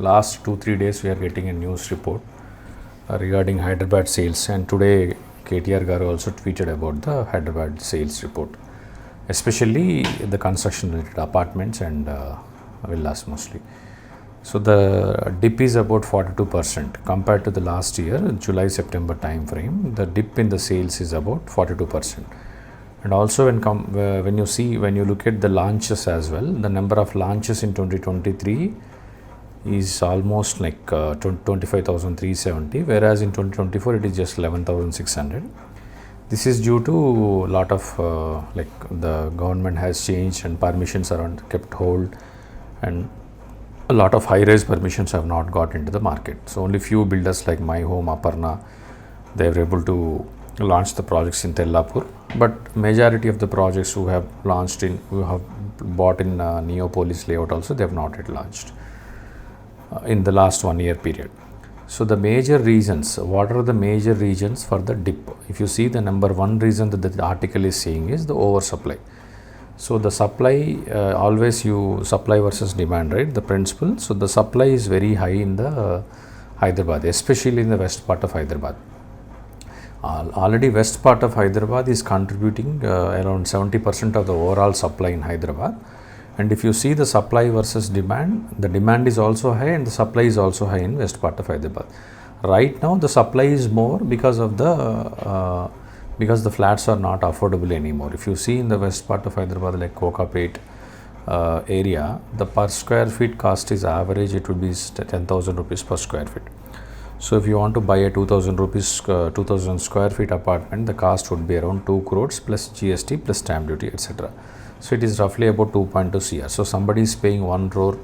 last 2-3 days we are getting a news report regarding Hyderabad sales, and today KTR Garu also tweeted about the Hyderabad sales report, especially the construction related apartments and villas mostly. So the dip is about 42% compared to the last year, July-September time frame. The dip in the sales is about 42%. And also when you look at the launches as well, the number of launches in 2023 is almost like 25,370, whereas in 2024 it is just 11,600. This is due to a lot of like the government has changed and permissions are kept hold, and a lot of high-rise permissions have not got into the market. So only few builders like My Home, Aparna, they were able to launch the projects in Tellapur, but majority of the projects who have bought in Neopolis layout also, they have not yet launched in the last 1 year period. So the major reasons, what are the major reasons for the dip? If you see, the number one reason that the article is saying is the oversupply. So the supply, always you supply versus demand, right? The principle. So the supply is very high in the Hyderabad, especially in the west part of Hyderabad. Already west part of Hyderabad is contributing around 70% of the overall supply in Hyderabad. And if you see the supply versus demand, the demand is also high and the supply is also high in west part of Hyderabad. Right now the supply is more because of the because the flats are not affordable anymore. If you see in the west part of Hyderabad, like Kokapet area, the per square feet cost is average, it would be 10,000 rupees per square feet. So if you want to buy a 2,000 rupees 2,000 square feet apartment, the cost would be around 2 crores plus GST plus stamp duty, etc. So it is roughly about 2.2 crore. So somebody is paying 1 crore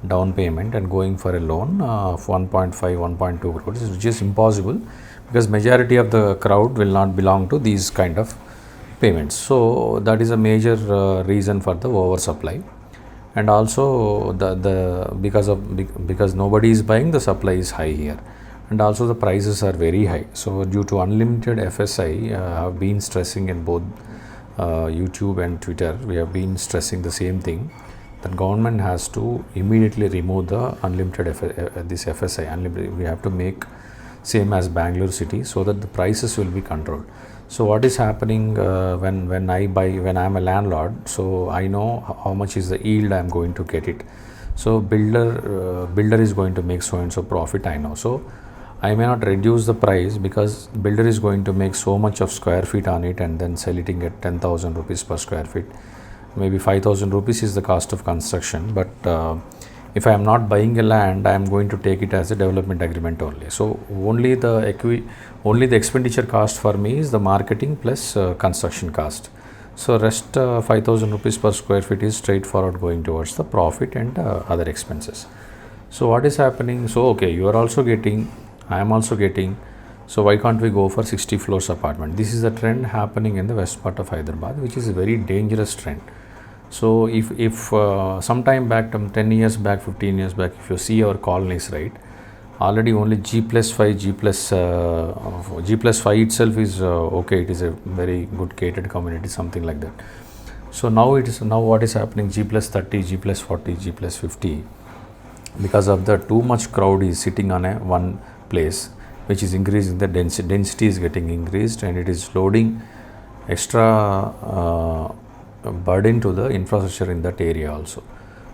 down payment and going for a loan of 1.5 1.2 crores, which is impossible because majority of the crowd will not belong to these kind of payments. So that is a major reason for the oversupply. And also because nobody is buying, the supply is high here, and also the prices are very high. So due to unlimited FSI, I have been stressing in both YouTube and Twitter, we have been stressing the same thing, that government has to immediately remove the unlimited this FSI. We have to make same as Bangalore city so that the prices will be controlled. So what is happening when I am a landlord, so I know how much is the yield I am going to get it. So builder is going to make so and so profit, I know. So I may not reduce the price because builder is going to make so much of square feet on it and then sell it at 10,000 rupees per square feet. Maybe 5,000 rupees is the cost of construction, but if I am not buying a land, I am going to take it as a development agreement only. So only the expenditure cost for me is the marketing plus construction cost. So rest 5,000 rupees per square feet is straightforward going towards the profit and other expenses. So what is happening? So okay, you are also getting, I am also getting. So why can't we go for 60 floors apartment? This is the trend happening in the west part of Hyderabad, which is a very dangerous trend. So if sometime back, 10 years back, 15 years back, if you see our colonies, right, already only G+5 itself is okay, it is a very good catered community, something like that. So now what is happening, G+30, G+40, G+50, because of the too much crowd is sitting on a one place, which is increasing, the density is getting increased, and it is loading extra burden to the infrastructure in that area also.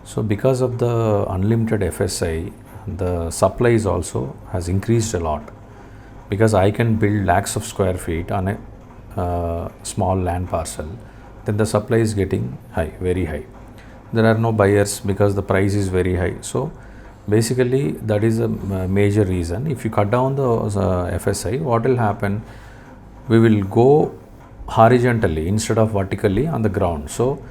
So because of the unlimited FSI, the supply is also has increased a lot, because I can build lakhs of square feet on a small land parcel, then the supply is getting high, very high. There are no buyers because the price is very high. So basically that is a major reason. If you cut down the FSI, what will happen? We will go horizontally instead of vertically on the ground. So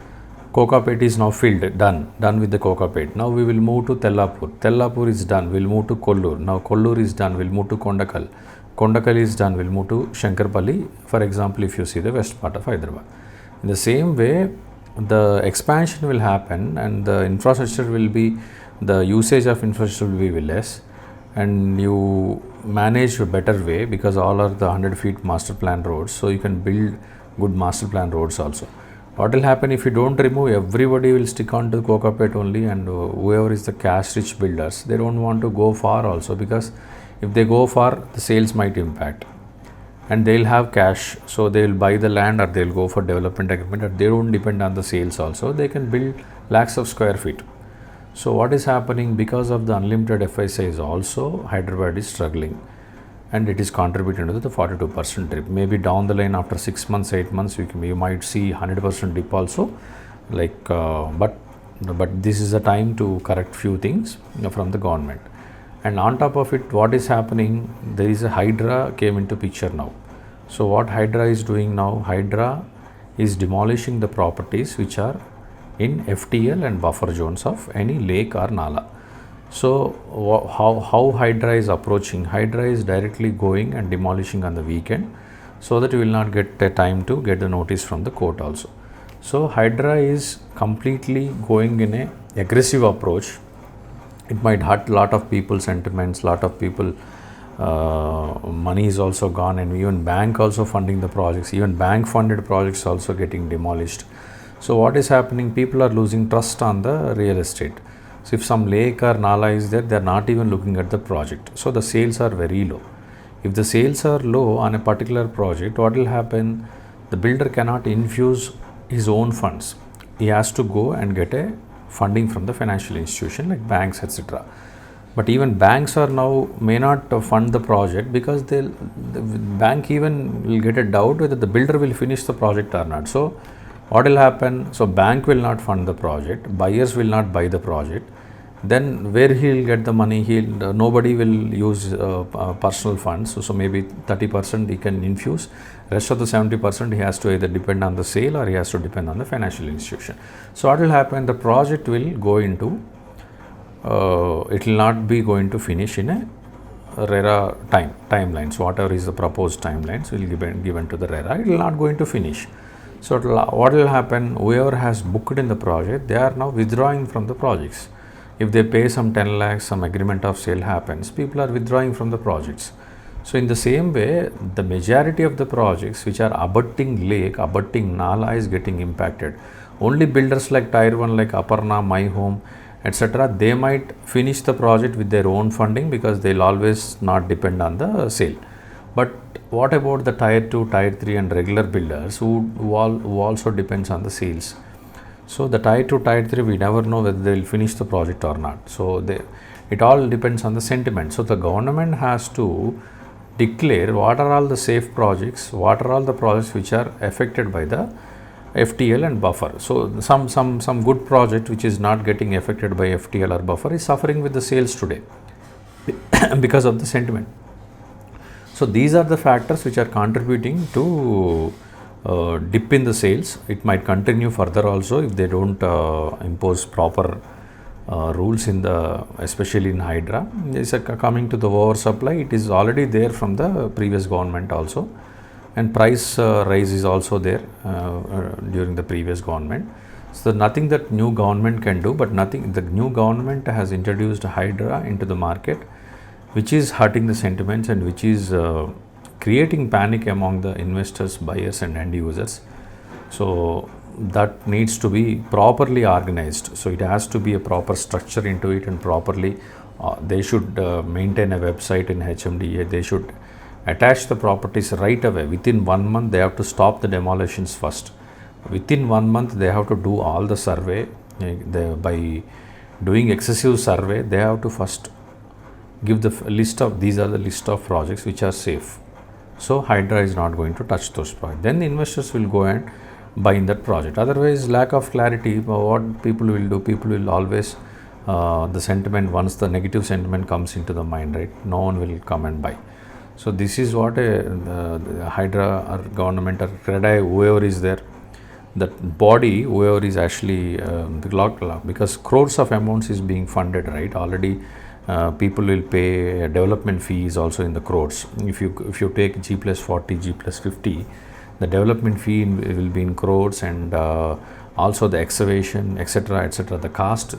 Kokapet is now filled, done with the Kokapet. Now we will move to Tellapur. Tellapur is done, we'll move to Kollur. Now Kollur is done, we'll move to Kondakal. Kondakal is done, we'll move to Shankarpalli, for example, if you see the west part of Hyderabad. In the same way, the expansion will happen and the infrastructure will be, the usage of infrastructure will be less, and you manage a better way because all are the 100 feet master plan roads, so you can build good master plan roads also. What will happen if you don't remove? Everybody will stick on to Kokapet only, and whoever is the cash rich builders, they don't want to go far also, because if they go far, the sales might impact, and they'll have cash, so they'll buy the land or they'll go for development agreement, or they don't depend on the sales also. They can build lakhs of square feet. So what is happening, because of the unlimited FSIs also, Hyderabad is struggling, and it is contributing to the 42% dip. Maybe down the line after 6 months, 8 months, you might see 100% dip also. But this is a time to correct few things from the government. And on top of it, what is happening, there is a Hydra came into picture now. So what Hydra is doing now, Hydra is demolishing the properties which are in FTL and buffer zones of any lake or nala. So how Hydra is approaching? Hydra is directly going and demolishing on the weekend, so that you will not get a time to get the notice from the court also. So Hydra is completely going in a aggressive approach. It might hurt lot of people's sentiments, lot of people money is also gone, and even bank also funding the projects, even bank funded projects also getting demolished. So what is happening, people are losing trust on the real estate. So if some lake or nala is there, they are not even looking at the project. So the sales are very low. If the sales are low on a particular project, what will happen, the builder cannot infuse his own funds. He has to go and get a funding from the financial institution like banks, etc. But even banks are now may not fund the project, because the bank even will get a doubt whether the builder will finish the project or not. So what will happen, so bank will not fund the project, buyers will not buy the project, then where he will get the money? Nobody will use personal funds. So maybe 30% he can infuse, rest of the 70% he has to either depend on the sale or he has to depend on the financial institution. So what will happen, the project will go into it will not be going to finish in a RERA timelines. Whatever is the proposed timelines will be given to the RERA, it will not going to finish. So what will happen, whoever has booked in the project, they are now withdrawing from the projects. If they pay some 10 lakhs, some agreement of sale happens, people are withdrawing from the projects. So in the same way, the majority of the projects which are abutting lake, abutting nala is getting impacted. Only builders like tier 1 like Aparna, My Home, etc., they might finish the project with their own funding, because they'll always not depend on the sale. But what about the tier 2, tier 3 and regular builders who also depends on the sales? So the tier 2, tier 3, we never know whether they will finish the project or not. So it all depends on the sentiment. So the government has to declare what are all the safe projects, what are all the projects which are affected by the FTL and buffer. So some good project which is not getting affected by FTL or buffer is suffering with the sales today because of the sentiment. So these are the factors which are contributing to dip in the sales. It might continue further also if they don't impose proper rules in the, especially in Hydra. Coming to the oversupply, it is already there from the previous government also, and price rise is also there during the previous government. So nothing that new government can do, but nothing, the new government has introduced Hydra into the market, which is hurting the sentiments and which is creating panic among the investors, buyers and end users. So that needs to be properly organized. So it has to be a proper structure into it, and properly they should maintain a website in HMDA. They should attach the properties right away. Within 1 month, they have to stop the demolitions first. Within 1 month, they have to do all the survey. By doing excessive survey, they have to first give the list of, these are the list of projects which are safe. So Hydra is not going to touch those projects. Then the investors will go and buy in that project. Otherwise, lack of clarity, what people will do, people will always, the sentiment, once the negative sentiment comes into the mind, right, no one will come and buy. So this is what a Hydra or government or CREDI, whoever is there, that body, whoever is actually, because crores of amounts is being funded, right, already. People will pay development fees also in the crores. If you take G plus 40, G plus 50, the development fee will be in crores, and also the excavation, etc., etc. The cost,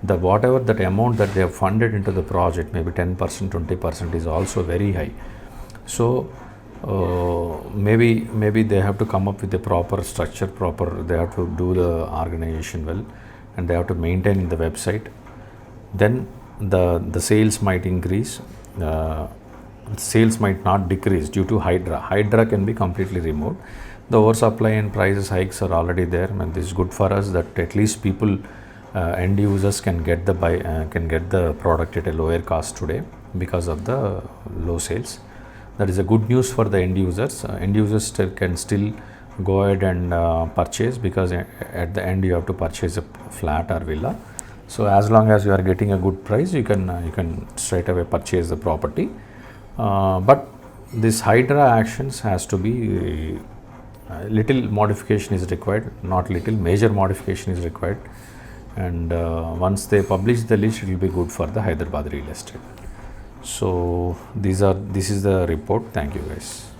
the whatever that amount that they have funded into the project, maybe 10%, 20% is also very high. So Maybe they have to come up with a proper structure, they have to do the organization well, and they have to maintain the website. Then the sales might increase. Sales might not decrease due to Hydra. Hydra can be completely removed. The oversupply and prices hikes are already there, and this is good for us that at least people, end users can get the product at a lower cost today because of the low sales. That is a good news for the end users. End users can still go ahead and purchase, because at the end you have to purchase a flat or villa. So as long as you are getting a good price, you can straight away purchase the property. But this Hydra actions has to be, little modification is required, not little, major modification is required. And once they publish the list, it will be good for the Hyderabad real estate. So this is the report. Thank you guys.